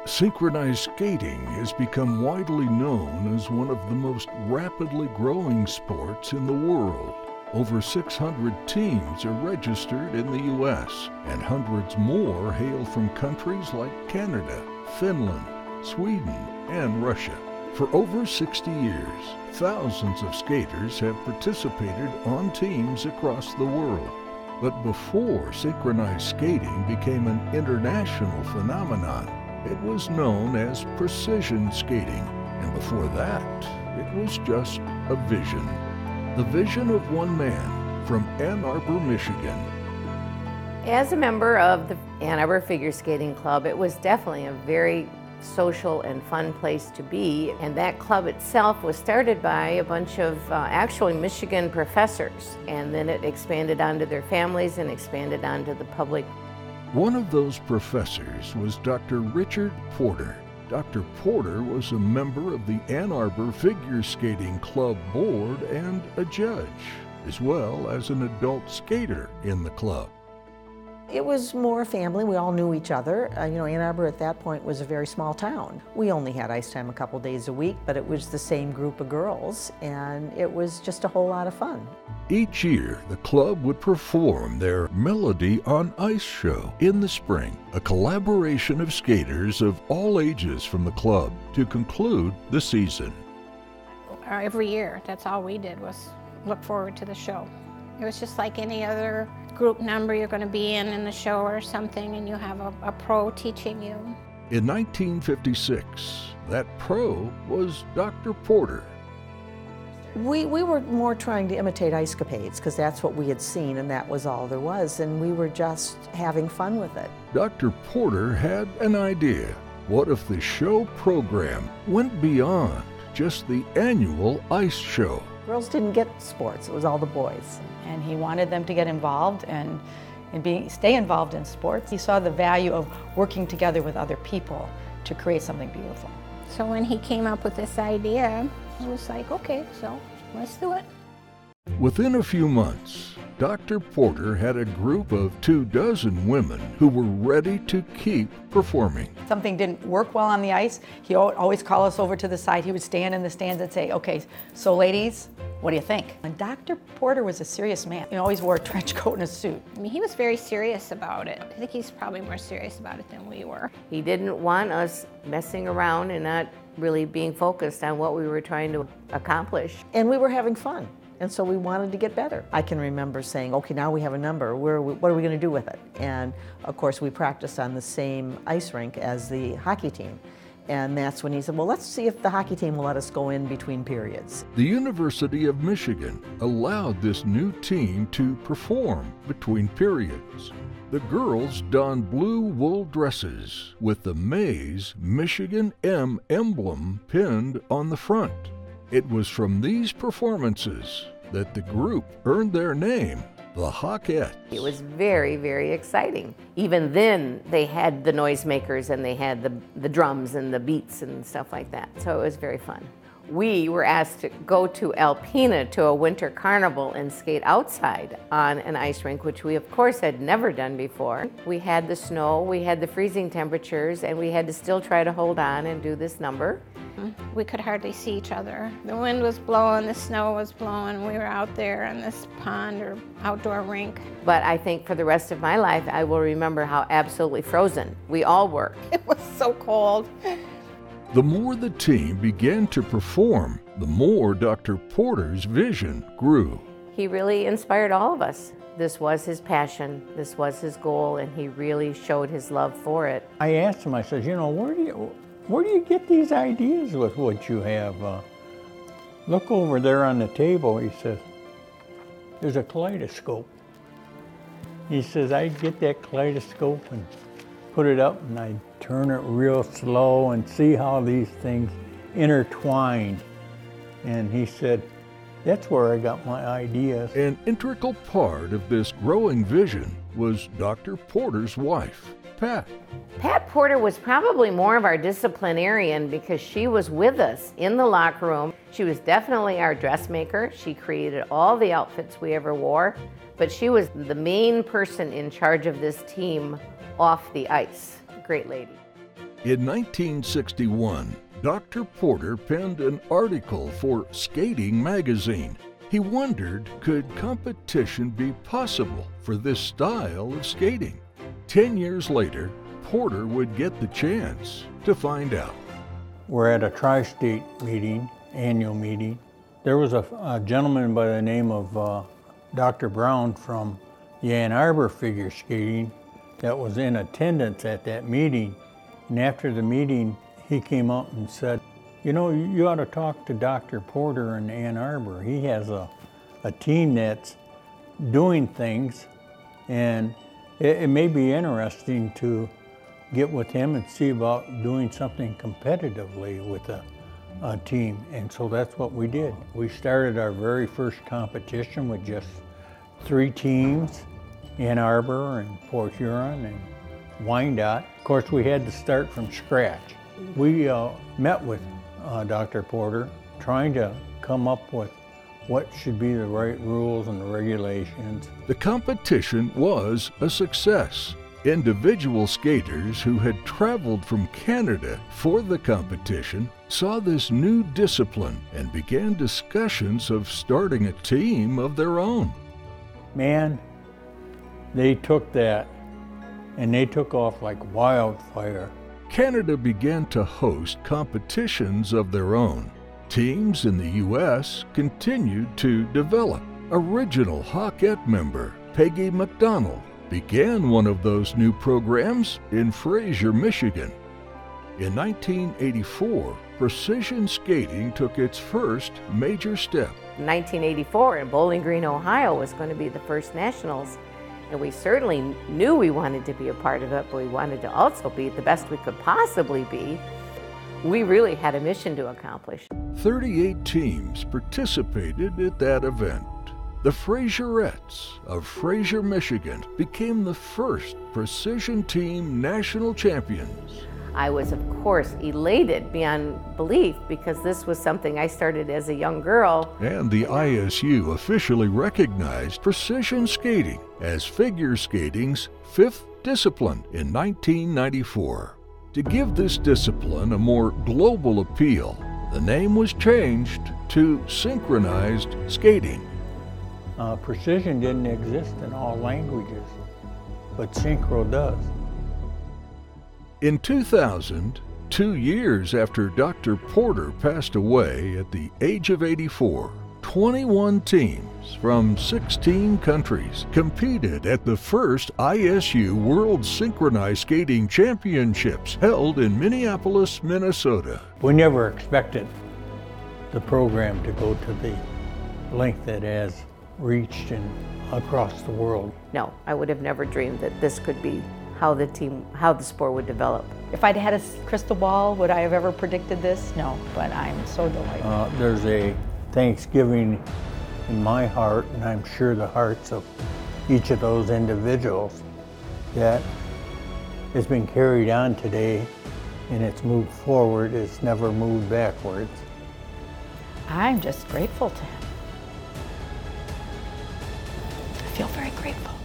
Synchronized skating has become widely known as one of the most rapidly growing sports in the world. Over 600 teams are registered in the U.S., and hundreds more hail from countries like Canada, Finland, Sweden, and Russia. For over 60 years, thousands of skaters have participated on teams across the world. But before synchronized skating became an international phenomenon, it was known as precision skating, and before that, it was just a vision. The vision of one man from Ann Arbor, Michigan. As a member of the Ann Arbor Figure Skating Club, it was definitely a very social and fun place to be, and that club itself was started by a bunch of actually Michigan professors, and then it expanded onto their families and expanded onto the public. One of those professors was Dr. Richard Porter. Dr. Porter was a member of the Ann Arbor Figure Skating Club board and a judge, as well as an adult skater in the club. It was more family. We all knew each other. Ann Arbor at that point was a very small town. We only had ice time a couple days a week, but it was the same group of girls, and it was just a whole lot of fun. Each year, the club would perform their Melody on Ice show in the spring, a collaboration of skaters of all ages from the club to conclude the season. Every year, that's all we did was look forward to the show. It was just like any other group number you're going to be in the show or something, and you have a pro teaching you. In 1956, that pro was Dr. Porter. We were more trying to imitate ice capades because that's what we had seen and that was all there was, and we were just having fun with it. Dr. Porter had an idea. What if the show program went beyond just the annual ice show? Girls didn't get sports, it was all the boys. And he wanted them to get involved and stay involved in sports. He saw the value of working together with other people to create something beautiful. So when he came up with this idea, it was like, okay, so let's do it. Within a few months, Dr. Porter had a group of 24 women who were ready to keep performing. Something didn't work well on the ice, he would always call us over to the side. He would stand in the stands and say, okay, so ladies, what do you think? And Dr. Porter was a serious man. He always wore a trench coat and a suit. I mean, he was very serious about it. I think he's probably more serious about it than we were. He didn't want us messing around and not really being focused on what we were trying to accomplish. And we were having fun, and so we wanted to get better. I can remember saying, okay, now we have a number, what are we going to do with it? And of course we practiced on the same ice rink as the hockey team. And that's when he said, well, let's see if the hockey team will let us go in between periods. The University of Michigan allowed this new team to perform between periods. The girls donned blue wool dresses with the Mays Michigan M emblem pinned on the front. It was from these performances that the group earned their name, the Hockettes. It was very, very exciting. Even then, they had the noisemakers and they had the drums and the beats and stuff like that, so it was very fun. We were asked to go to Alpena to a winter carnival and skate outside on an ice rink, which we of course had never done before. We had the snow, we had the freezing temperatures, and we had to still try to hold on and do this number. We could hardly see each other. The wind was blowing, the snow was blowing, we were out there on this pond or outdoor rink. But I think for the rest of my life, I will remember how absolutely frozen we all were. It was so cold. The more the team began to perform, the more Dr. Porter's vision grew. He really inspired all of us. This was his passion, this was his goal, and he really showed his love for it. I asked him, I said, where do you get these ideas with what you have? Look over there on the table, he says, there's a kaleidoscope. He says, I get that kaleidoscope and put it up and I turn it real slow and see how these things intertwine. And he said, that's where I got my ideas. An integral part of this growing vision was Dr. Porter's wife, Pat. Pat Porter was probably more of our disciplinarian because she was with us in the locker room. She was definitely our dressmaker. She created all the outfits we ever wore, but she was the main person in charge of this team off the ice. Great lady. In 1961, Dr. Porter penned an article for Skating magazine. He wondered, could competition be possible for this style of skating? 10 years later, Porter would get the chance to find out. We're at a tri-state meeting, annual meeting. There was a gentleman by the name of Dr. Brown from the Ann Arbor figure skating that was in attendance at that meeting. And after the meeting, he came up and said, you know, you ought to talk to Dr. Porter in Ann Arbor. He has a team that's doing things, and it may be interesting to get with him and see about doing something competitively with a team. And so that's what we did. We started our very first competition with just 3 teams, Ann Arbor and Port Huron and Wyandotte. Of course, we had to start from scratch. We met with Dr. Porter, trying to come up with what should be the right rules and the regulations. The competition was a success. Individual skaters who had traveled from Canada for the competition saw this new discipline and began discussions of starting a team of their own. Man, they took that and they took off like wildfire. Canada began to host competitions of their own. Teams in the U.S. continued to develop. Original Hockette member Peggy McDonald began one of those new programs in Fraser, Michigan. In 1984, precision skating took its first major step. 1984 in Bowling Green, Ohio was going to be the first nationals, and we certainly knew we wanted to be a part of it, but we wanted to also be the best we could possibly be. We really had a mission to accomplish. 38 teams participated at that event. The Fraserettes of Fraser, Michigan became the first precision team national champions. I was, of course, elated beyond belief because this was something I started as a young girl. And the ISU officially recognized precision skating as figure skating's 5th discipline in 1994. To give this discipline a more global appeal, the name was changed to synchronized skating. Precision didn't exist in all languages, but synchro does. In 2000, 2 years after Dr. Porter passed away at the age of 84, 21 teams from 16 countries competed at the first ISU World Synchronized Skating Championships held in Minneapolis, Minnesota. We never expected the program to go to the length it has reached and across the world. No, I would have never dreamed that this could be how the sport would develop. If I'd had a crystal ball, would I have ever predicted this? No, but I'm so delighted. There's a Thanksgiving in my heart, and I'm sure the hearts of each of those individuals, that has been carried on today, and it's moved forward. It's never moved backwards. I'm just grateful to him. I feel very grateful.